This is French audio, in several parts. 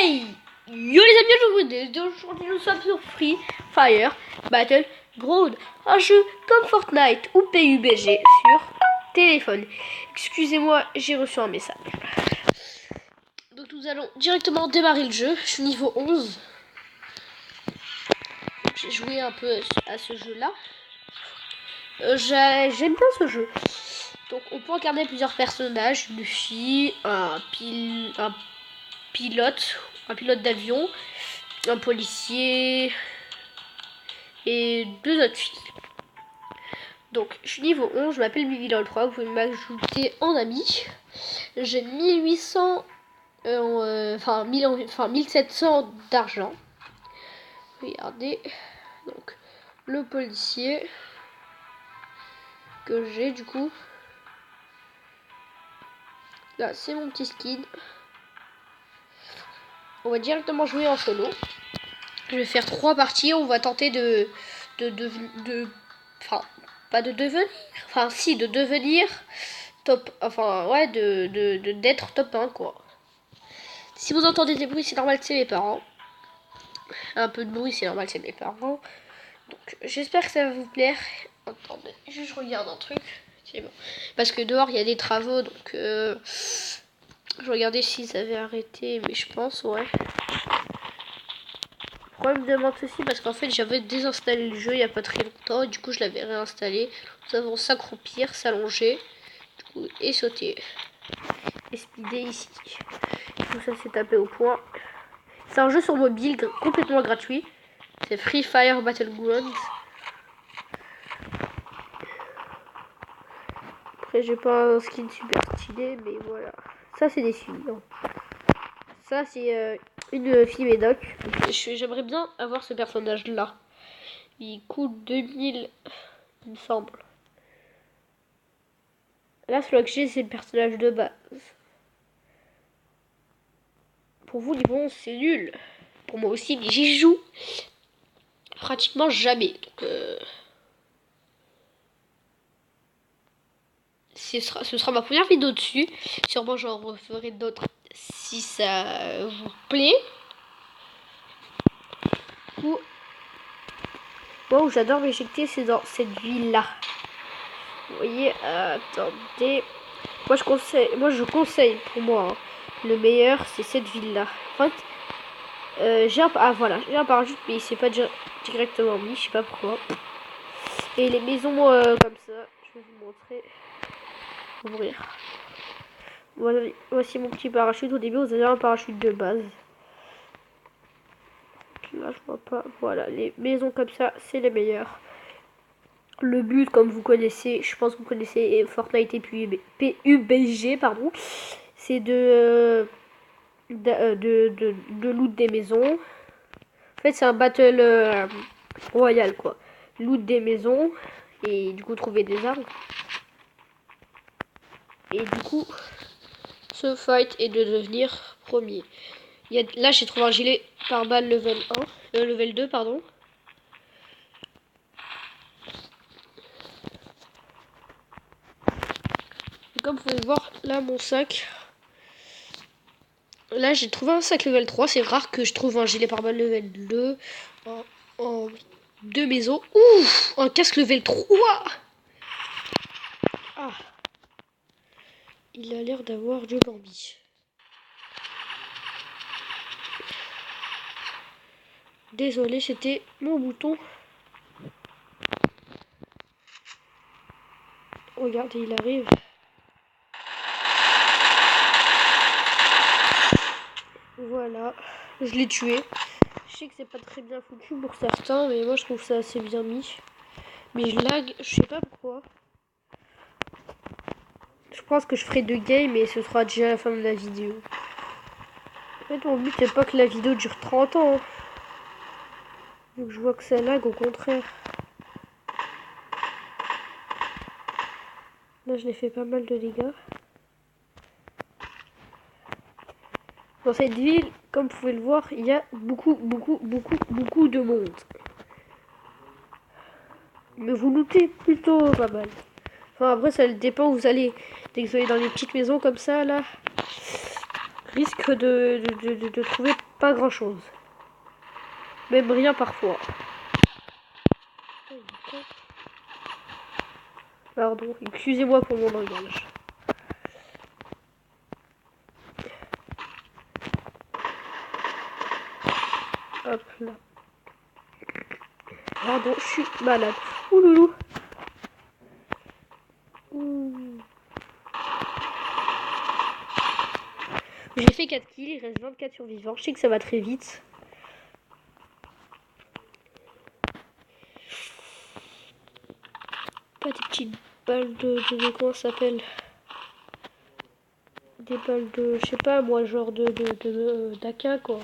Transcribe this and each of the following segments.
Hey yo les amis, aujourd'hui nous sommes sur Free Fire Battleground, un jeu comme Fortnite ou PUBG sur téléphone. Excusez-moi, j'ai reçu un message. Donc nous allons directement démarrer le jeu. Je suis niveau 11. J'ai joué un peu à ce jeu-là. J'aime bien ce jeu. Donc on peut incarner plusieurs personnages, une fille, un pilote d'avion, un policier et deux autres filles. Donc je suis niveau 11, je m'appelle Mivillol3, vous pouvez m'ajouter en ami. J'ai 1800 1700 d'argent. Regardez. Donc le policier que j'ai du coup. Là, c'est mon petit skin. On va directement jouer en solo. Je vais faire 3 parties. On va tenter de devenir top. Enfin, ouais, d'être top 1, quoi. Si vous entendez des bruits, c'est normal, c'est mes parents. Un peu de bruit, c'est normal, c'est mes parents. Donc, j'espère que ça va vous plaire. Attendez, je regarde un truc. C'est bon. Parce que dehors, il y a des travaux, donc je regardais s'ils avaient arrêté, mais je pense, ouais. Pourquoi ils me demandent ceci? Parce qu'en fait, j'avais désinstallé le jeu il n'y a pas très longtemps, et du coup, je l'avais réinstallé. Nous avons s'accroupir, s'allonger, du coup, et sauter. Et speeder ici. Tout ça, c'est tapé au point. C'est un jeu sur mobile complètement gratuit. C'est Free Fire Battlegrounds. Après, j'ai pas un skin super stylé, mais voilà. Ça, c'est des filles. Hein. Ça, c'est une fille médoc. J'aimerais bien avoir ce personnage-là. Il coûte 2000, il me semble. Là, celui que j'ai, c'est le personnage de base. Pour vous, bon, c'est nul. Pour moi aussi, mais j'y joue pratiquement jamais. Donc, ce sera ma première vidéo dessus. Sûrement, j'en referai d'autres si ça vous plaît. Moi, où j'adore m'éjecter, c'est dans cette ville-là. Vous voyez, attendez. Moi, je conseille pour moi, hein, le meilleur, c'est cette ville-là. En fait, j'ai un parachute, mais il s'est pas directement mis, je sais pas pourquoi. Et les maisons comme ça, je vais vous montrer. Ouvrir. Voilà, voici mon petit parachute. Au début, vous avez un parachute de base. Là, je vois pas. Voilà, les maisons comme ça, c'est les meilleures. Le but, comme vous connaissez, je pense que vous connaissez Fortnite et PUBG, pardon, c'est de loot des maisons. En fait, c'est un battle royal, quoi. Loot des maisons et du coup trouver des armes. Et du coup, ce fight est de devenir premier. Là, j'ai trouvé un gilet pare-balles level 1, level 2, pardon. Comme vous pouvez voir, là, mon sac. Là, j'ai trouvé un sac level 3. C'est rare que je trouve un gilet pare-balles level 2 en 2 maisons. Ouf, un casque level 3. Ah. Il a l'air d'avoir de Bambi. Désolé, c'était mon bouton. Regardez, il arrive. Voilà, je l'ai tué. Je sais que c'est pas très bien foutu pour certains, mais moi je trouve ça assez bien mis. Mais je lag, je sais pas pourquoi. Je pense que je ferai 2 games et ce sera déjà la fin de la vidéo. En fait, mon but c'est pas que la vidéo dure 30 ans. Hein. Donc je vois que ça lag, au contraire. Là, je l'ai fait pas mal de dégâts. Dans cette ville, comme vous pouvez le voir, il y a beaucoup de monde. Mais vous lootez plutôt pas mal. Enfin, après, ça dépend où vous allez. Dès que vous allez dans les petites maisons comme ça, là, risque de trouver Pas grand chose. Même rien parfois. Pardon, excusez-moi pour mon langage. Hop là. Pardon, je suis malade. Ouh loulou. Ouh. J'ai fait 4 kills, il reste 24 survivants. Je sais que ça va très vite. Pas des petites balles de comment ça s'appelle? Des balles de, je sais pas moi, genre d'Aka quoi.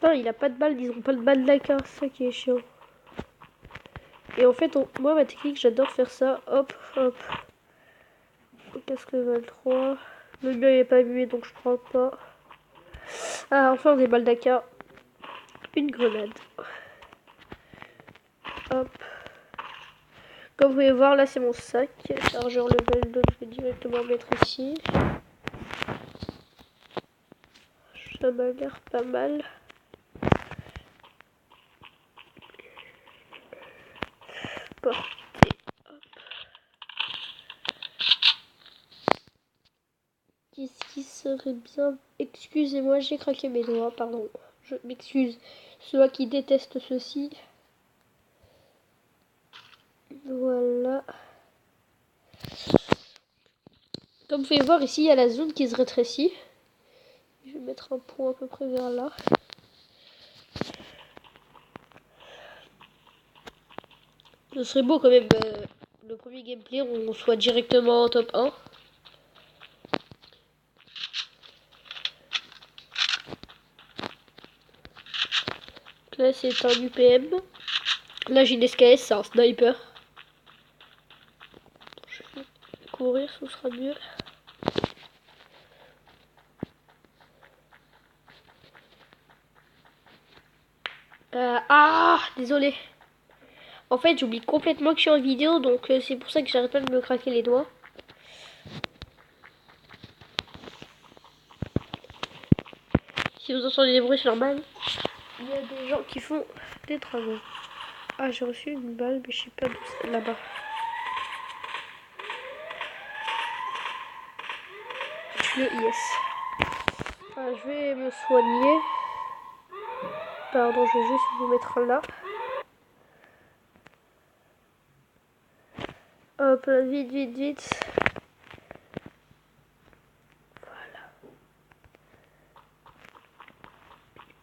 Non, il a pas de balles, ils ont pas de balles d'Aka, c'est ça qui est chiant. Et en fait, moi ma technique, j'adore faire ça. Hop, hop. Casque level 3. Le mien il est pas muet donc je prends pas. Ah, enfin des balles d'Aka. Une grenade. Hop. Comme vous pouvez voir, là c'est mon sac. Chargeur level 2, je vais directement mettre ici. Ça m'a l'air pas mal. Portée. Hop. Qu'est-ce qui serait bien? Excusez-moi, j'ai craqué mes doigts, pardon. Je m'excuse. Ceux qui détestent ceci. Voilà. Comme vous pouvez voir ici, il y a la zone qui se rétrécit. Je vais mettre un point à peu près vers là. Ce serait beau quand même le premier gameplay, on soit directement en top 1. Là c'est un UPM. Là j'ai une SKS, c'est un sniper. Je vais courir, ce sera mieux. Désolé. En fait, j'oublie complètement que je suis en vidéo, donc c'est pour ça que j'arrête pas de me craquer les doigts. Si vous entendez des bruits, c'est normal. Il y a des gens qui font des travaux. Ah, j'ai reçu une balle, mais je sais pas d'où c'est. Là-bas. Yes. Ah, je vais me soigner. Pardon, je vais juste vous mettre là. Hop là, vite, vite, vite. Voilà.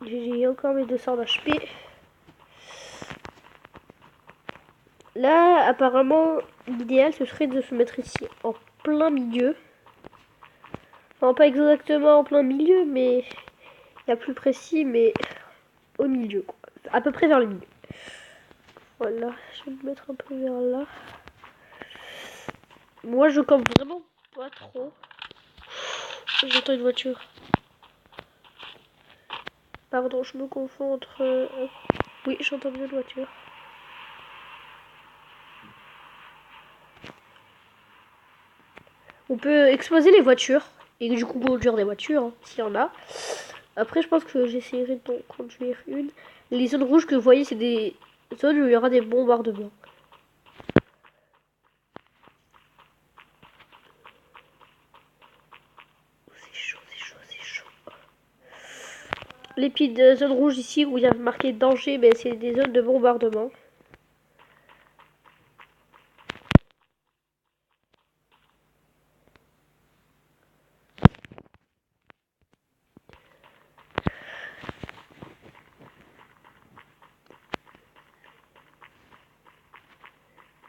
J'ai encore mes 200 d'HP. Là, apparemment, l'idéal, ce serait de se mettre ici, en plein milieu. Enfin, pas exactement en plein milieu, mais... Il y a plus précis, mais au milieu, quoi. À peu près vers le milieu. Voilà, je vais me mettre un peu vers là. Moi, je campe vraiment pas trop. J'entends une voiture. Pardon, je me confonds entre... Oui, j'entends bien une voiture. On peut exploser les voitures. Et du coup, conduire des voitures, hein, s'il y en a. Après, je pense que j'essaierai d'en conduire une. Les zones rouges que vous voyez, c'est des zones où il y aura des bombardements. C'est chaud, c'est chaud, c'est chaud. Les petites zones rouges ici où il y a marqué danger, mais c'est des zones de bombardement.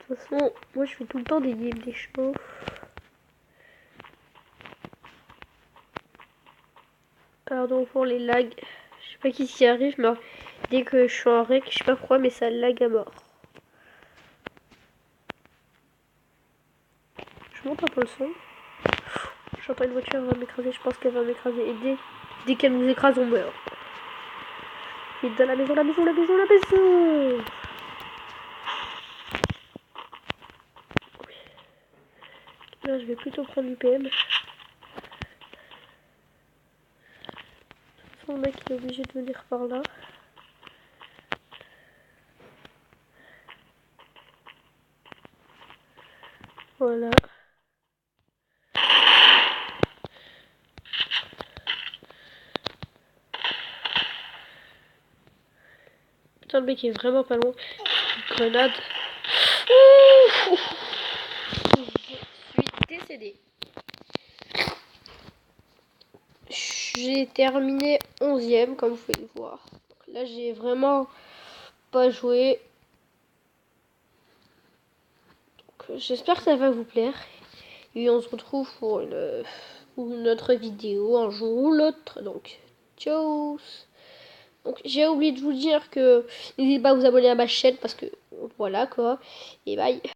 De toute façon, moi je fais tout le temps des games des chevaux. Pardon pour les lags. Je sais pas qui s'y arrive, mais dès que je suis en rec, je sais pas pourquoi, mais ça lag à mort. Je monte un peu le son. J'entends une voiture, elle va m'écraser, je pense qu'elle va m'écraser. Et dès qu'elle nous écrase, on meurt. Vite dans la maison, la maison, la maison, la maison. Là, je vais plutôt prendre l'UPM. Mon mec il est obligé de venir par là. Voilà. Putain, le mec est vraiment pas loin. Grenade. Ouh, je suis décédée. J'ai terminé 11e, comme vous pouvez le voir. Donc là, j'ai vraiment pas joué. J'espère que ça va vous plaire. Et on se retrouve pour une autre vidéo un jour ou l'autre. Donc, ciao. Donc, j'ai oublié de vous dire que n'hésitez pas à vous abonner à ma chaîne parce que voilà quoi. Et bye.